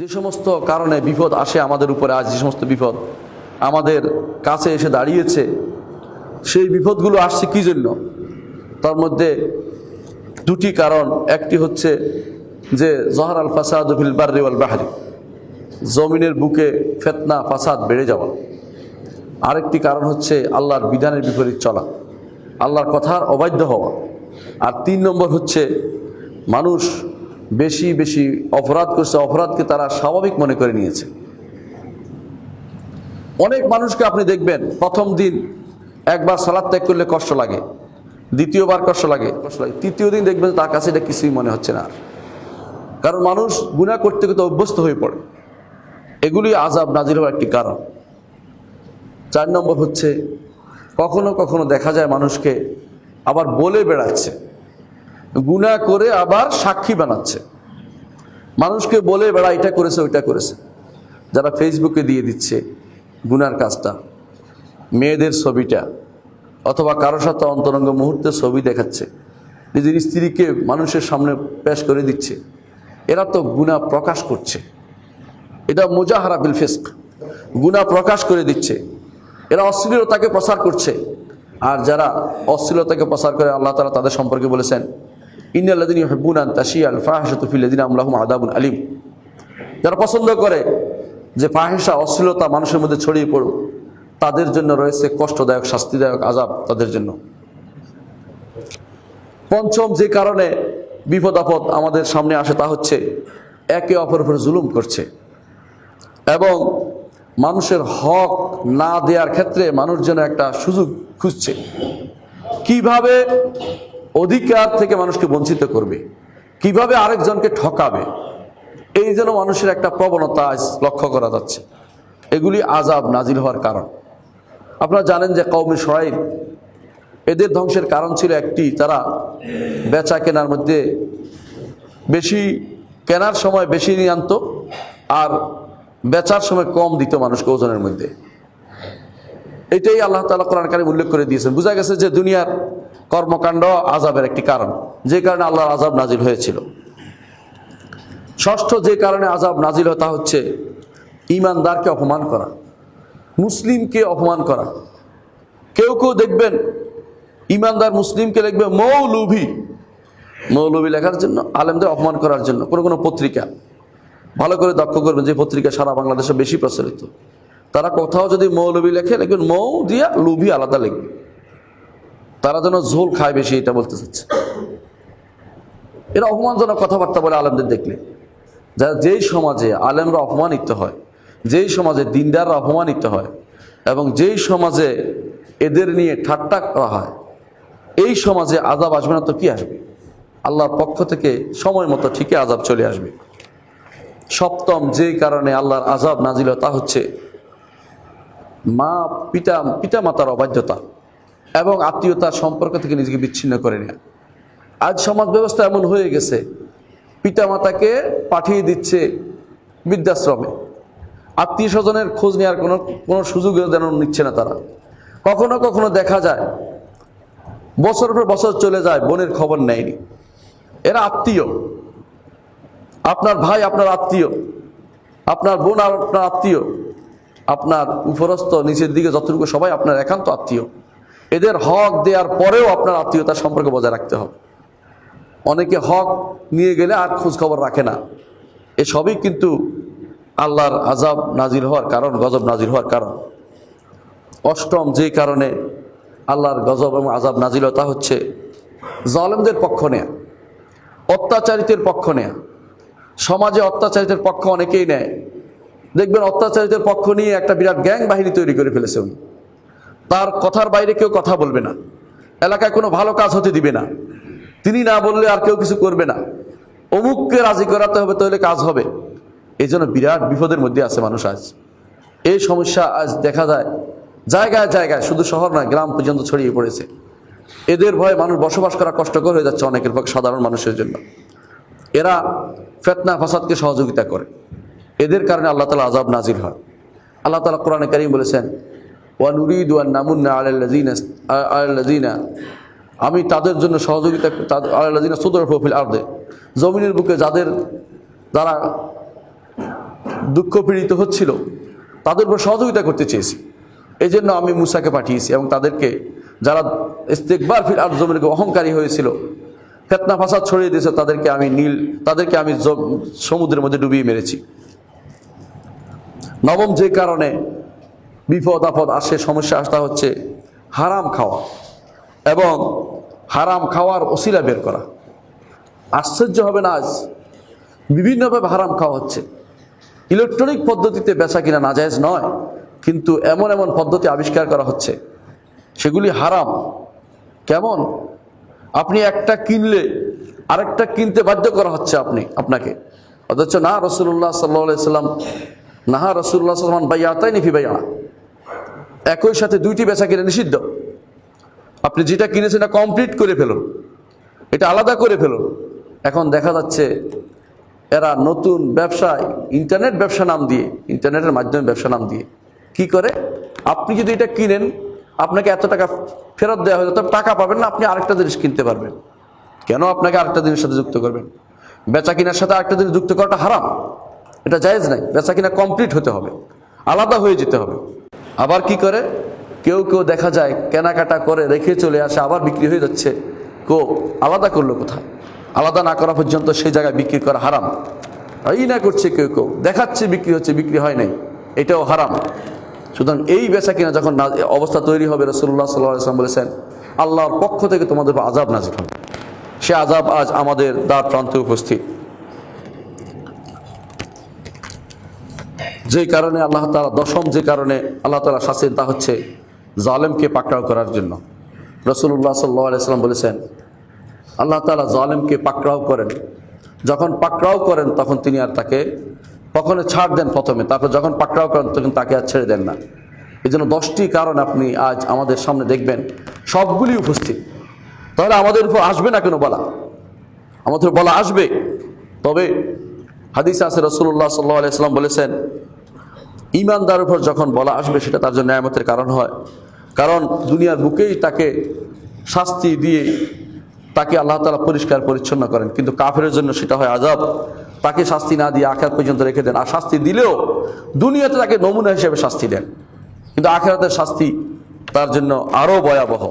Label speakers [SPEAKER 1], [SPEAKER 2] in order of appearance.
[SPEAKER 1] যে সমস্ত কারণে বিপদ আসে আমাদের উপরে, আজ যে সমস্ত বিপদ আমাদের কাছে এসে দাঁড়িয়েছে, সেই বিপদগুলো আসছে কী জন্য? তার মধ্যে দুটি কারণ। একটি হচ্ছে যে জহর আল ফাসাদ ফিল বাররি ওয়াল বাহরি, জমিনের বুকে ফিতনা ফাসাদ বেড়ে যাওয়া। আরেকটি কারণ হচ্ছে আল্লাহর বিধানের বিপরীত চলা, আল্লাহর কথার অবাধ্য হওয়া। আর 3 নম্বর হচ্ছে মানুষ বেশি বেশি অপরাধ করছে, অপরাধকে তারা স্বাভাবিক মনে করে নিয়েছে। অনেক মানুষকে আপনি দেখবেন প্রথম দিন একবার সালাত ত্যাগ করলে কষ্ট লাগে, দ্বিতীয়বার কষ্ট লাগে, তৃতীয় দিন দেখবেন তার কাছে এটা কিছুই মনে হচ্ছে না। কারণ মানুষ গুনাহ করতে করতে অভ্যস্ত হয়ে পড়ে। এগুলি আযাব নাজিল হওয়ার একটি কারণ। 4 নম্বর হচ্ছে কখনো কখনো দেখা যায় মানুষকে আবার বলে বেড়াচ্ছে, গুনাহ করে আবার সাক্ষী বানাচ্ছে, মানুষকে বলে বেড়া এটা করেছে ওইটা করেছে। যারা ফেসবুকে দিয়ে দিচ্ছে গুনার কাজটা, মেয়েদের ছবিটা, অথবা কারো সাথে অন্তরঙ্গ মুহূর্তের ছবি দেখাচ্ছে, নিজের স্ত্রীকে মানুষের সামনে পেশ করে দিচ্ছে, এরা তো গুনাহ প্রকাশ করছে। এটা মুজাহারা বিল ফিসক, গুনাহ প্রকাশ করে দিচ্ছে। এরা অশ্লীলতাকে প্রচার করছে। আর যারা অশ্লীলতাকে প্রচার করে, আল্লাহ তাআলা তাদের সম্পর্কে বলেছেন, ইন্নাল্লাযীনা ইউহিব্বুনা আন তাশিয়াল ফাহিশাতু ফিল লাযীনা লাহুম আযাবুন আলীম। যারা পছন্দ করে যে ফাহিশা, অশ্লীলতা মানুষের মধ্যে ছড়িয়ে পড়ুক, তাদের জন্য রয়েছে কষ্টদায়ক, শাস্তিদায়ক আযাব তাদের জন্য। পঞ্চম যে কারণে বিপদ আপদ আমাদের সামনে আসে তা হচ্ছে একে অপরের উপর জুলুম করছে এবং মানুষের হক না দেওয়ার ক্ষেত্রে মানুষ যেন একটা সুযোগ খুঁজছে, কিভাবে অধিকার থেকে মানুষকে বঞ্চিত করবে, কিভাবে আরেকজনকে ঠকাবে, এই যেন মানুষের একটা প্রবণতা আজ লক্ষ্য করা যাচ্ছে। এগুলি আযাব নাজিল হওয়ার কারণ। আপনারা জানেন যে কওমে শুআয়ব, এদের ধ্বংসের কারণ ছিল একটি, তারা বেচা কেনার মধ্যে বেশি, কেনার সময় বেশি নিয়ে আনতো আর বেচার সময় কম দিত মানুষকে ওজনের মধ্যে। এটাই আল্লাহ তাআলা কোরআন কারীমে উল্লেখ করে দিয়েছেন। বোঝা গেছে যে দুনিয়ার কর্মকাণ্ড আযাবের একটি কারণ, যে কারণে আল্লাহর আযাব নাজিল হয়েছিল। ষষ্ঠ যে কারণে আযাব নাজিল হয় তা হচ্ছে ঈমানদারকে অপমান করা, মুসলিমকে অপমান করা। কেউ কেউ দেখবেন ঈমানদার মুসলিমকে লিখবে মৌলভী, মৌলভী লেখার জন্য, আলেমদের অপমান করার জন্য। কোনো পত্রিকা ভালো করে লক্ষ্য করবেন, যে পত্রিকা সারা বাংলাদেশে বেশি প্রচলিত, তারা কোথাও যদি মৌলভী লেখে, লিখবেন মৌ দিয়া, লুভি আলাদা লিখবে। তারা যেন ঝোল খায় বেশি, এটা বলতে চাচ্ছে। এরা অপমানজনক কথাবার্তা বলে আলেমদের দেখলে। যেই সমাজে আলেমরা অপমানিত হয়, যেই সমাজে দিনদাররা অপমানিত হয় এবং যেই সমাজে এদের নিয়ে ঠাট্টা করা হয়, এই সমাজে আযাব আসবে না তো কি আসবে? আল্লাহর পক্ষ থেকে সময় মতো ঠিকই আযাব চলে আসবে। সপ্তম যেই কারণে আল্লাহর আযাব নাজিল হয় তা হচ্ছে পিতা মাতার অবাধ্যতা এবং আত্মীয়তার সম্পর্ক থেকে নিজেকে বিচ্ছিন্ন করে নেয়া। আজ সমাজ ব্যবস্থা এমন হয়ে গেছে, পিতা মাতাকে পাঠিয়ে দিচ্ছে বৃদ্ধাশ্রমে, আত্মীয় স্বজনের খোঁজ নেওয়ার কোনো সুযোগ যেন নিচ্ছে না তারা। কখনো কখনো দেখা যায় বছরের পর বছর চলে যায়, বোনের খবর নেয়নি। এরা আত্মীয়, আপনার ভাই আপনার আত্মীয়, আপনার বোন আপনার আত্মীয়, আপনার উপরস্থ নিচের দিকে যতটুকু সবাই আপনার একান্ত আত্মীয়। এদের হক দেওয়ার পরেও আপনার আত্মীয়তার সম্পর্ক বজায় রাখতে হবে। অনেকে হক নিয়ে গেলে আর খোঁজ খবর রাখে না। এসবই কিন্তু আল্লাহর আযাব নাজিল হওয়ার কারণ, গজব নাজিল হওয়ার কারণ। অষ্টম যে কারণে আল্লাহর গজব এবং আযাব নাজিল হয় তা হচ্ছে জালেমদের পক্ষ নেয়া, অত্যাচারিতের পক্ষ নেয়া। সমাজে অত্যাচারিতের পক্ষ অনেকেই নেয়। দেখবেন অত্যাচারিতের পক্ষ নিয়ে একটা বিরাট গ্যাং বাহিনী তৈরি করে ফেলেছে উনি। তার কথার বাইরে কেউ কথা বলবে না, এলাকায় কোনো ভালো কাজ হতে দিবে না, তিনি না বললে আর কেউ কিছু করবে না, অমুককে রাজি করাতে হবে তাহলে কাজ হবে। এই জন্য বিরাট বিপদের মধ্যে আছে মানুষ আজ। এই সমস্যা আজ দেখা যায় জায়গায় জায়গায়, শুধু শহর নয়, গ্রাম পর্যন্ত ছড়িয়ে পড়েছে। এদের ভয়ে মানুষ বসবাস করা কষ্টকর হয়ে যাচ্ছে অনেকের পক্ষে, সাধারণ মানুষের জন্য। এরা ফিতনা ফাসাদকে সহযোগিতা করে, এদের কারণে আল্লাহ তাআলা আযাব নাজিল হয়। আল্লাহ তাআলা কোরআনে কারীম বলেছেন, ওয়া নুরিদু আন নামুন্না আলাল্লাযীনা, আমি তাদের জন্য সহযোগিতা, আলাল্লাযীনা সুদরফু ফিল আরদে, জমিনের বুকে যারা দুঃখ পীড়িত হচ্ছিল, তাদের উপর সহযোগিতা করতে চেয়েছি। এই জন্য আমি মুসাকে পাঠিয়েছি এবং তাদেরকে যারা ইস্তেকবার ফিল আরদ জমিনে অহংকারী হয়েছিল, ফিতনা ফাসাদ ছড়িয়ে দিয়েছে, তাদেরকে আমি সমুদ্রের মধ্যে ডুবিয়ে মেরেছি। নবম যে কারণে বিপদ আপদ আসে, সমস্যা আসা হচ্ছে হারাম খাওয়া এবং হারাম খাওয়ার ওসিলা বের করা। আশ্চর্য হবে না, আজ বিভিন্নভাবে হারাম খাওয়া হচ্ছে। ইলেকট্রনিক পদ্ধতিতে বেচা কিনা নাজায়েজ নয়, কিন্তু এমন এমন পদ্ধতি আবিষ্কার করা হচ্ছে সেগুলি হারাম। কেমন? আপনি একটা কিনলে আরেকটা কিনতে বাধ্য করা হচ্ছে আপনাকে, অথচ না রাসূলুল্লাহ সাল্লাল্লাহু আলাইহি সাল্লাম বাইয়াতাইনি ফি বাইআ, একই সাথে দুইটি বেচা কিনা নিষিদ্ধ। আপনি যেটা কিনেছেন এটা কমপ্লিট করে ফেলুন, এটা আলাদা করে ফেলুন। এখন দেখা যাচ্ছে এরা নতুন ব্যবসায় ইন্টারনেটের মাধ্যমে ব্যবসা নাম দিয়ে কি করে, আপনি যদি এটা কিনেন আপনাকে এত টাকা ফেরত দেওয়া হয়, তবে টাকা পাবেন না, আপনি আরেকটা জিনিস কিনতে পারবেন। কেন আপনাকে আরেকটা জিনিসের সাথে যুক্ত করবেন? বেচা কিনার সাথে আরেকটা জিনিস যুক্ত করাটা হারাম, এটা জায়েজ নাই। বেচা কিনা কমপ্লিট হতে হবে, আলাদা হয়ে যেতে হবে। আবার কি করে কেউ দেখা যায় কেনাকাটা করে রেখে চলে আসে, আবার বিক্রি হয়ে যাচ্ছে। আলাদা করলো কোথায়? আলাদা না করা পর্যন্ত সেই জায়গায় বিক্রি করা হারাম। এই না করছে কেউ দেখাচ্ছে বিক্রি হচ্ছে, বিক্রি হয় নাই, এটাও হারাম। সুতরাং এই বেচা কিনা যখন অবস্থা তৈরি হবে, রাসূলুল্লাহ সাল্লাল্লাহু আলাইহি ওয়াসাল্লাম বলেছেন আল্লাহর পক্ষ থেকে তোমাদের উপর আযাব নাযিল হবে। সে আযাব আজ আমাদের দ্বার প্রান্তে উপস্থিত। যে কারণে আল্লাহ তাআলা দশম যে কারণে আল্লাহ তাআলা শাস্তি তা হচ্ছে জালেমকে পাকড়াও করার জন্য। রাসূলুল্লাহ সাল্লাল্লাহু আলাইহি ওয়াসাল্লাম বলেছেন আল্লাহ তাআলা জালেমকে পাকড়াও করেন, যখন পাকড়াও করেন তখন তিনি আর তাকে কখনো ছাড় দেন প্রথমে, তারপর যখন পাকড়াও করেন তখন তাকে আর ছেড়ে দেন না। এই জন্য 10টি কারণ আপনি আজ আমাদের সামনে দেখবেন, সবগুলি উপস্থিত। তাহলে আমাদের উপর আসবে না কেন বলা? আমাদের বলা আসবে। তবে হাদিসে আছে রাসূলুল্লাহ সাল্লাল্লাহু আলাইহি ওয়াসাল্লাম বলেছেন ঈমানদারের উপর যখন বলা আসবে সেটা তার জন্য নিয়ামতের কারণ হয়। কারণ দুনিয়ার বুকেই তাকে শাস্তি দিয়ে তাকে আল্লাহ তাআলা পরিষ্কার পরিচ্ছন্ন করেন, কিন্তু কাফেরের জন্য সেটা হয় আযাব। তাকে শাস্তি না দিয়ে আখিরাত পর্যন্ত রেখে দেন, আর শাস্তি দিলেও দুনিয়াতে তাকে নমুনা হিসেবে শাস্তি দেন, কিন্তু আখিরাতের শাস্তি তার জন্য আরো ভয়াবহ।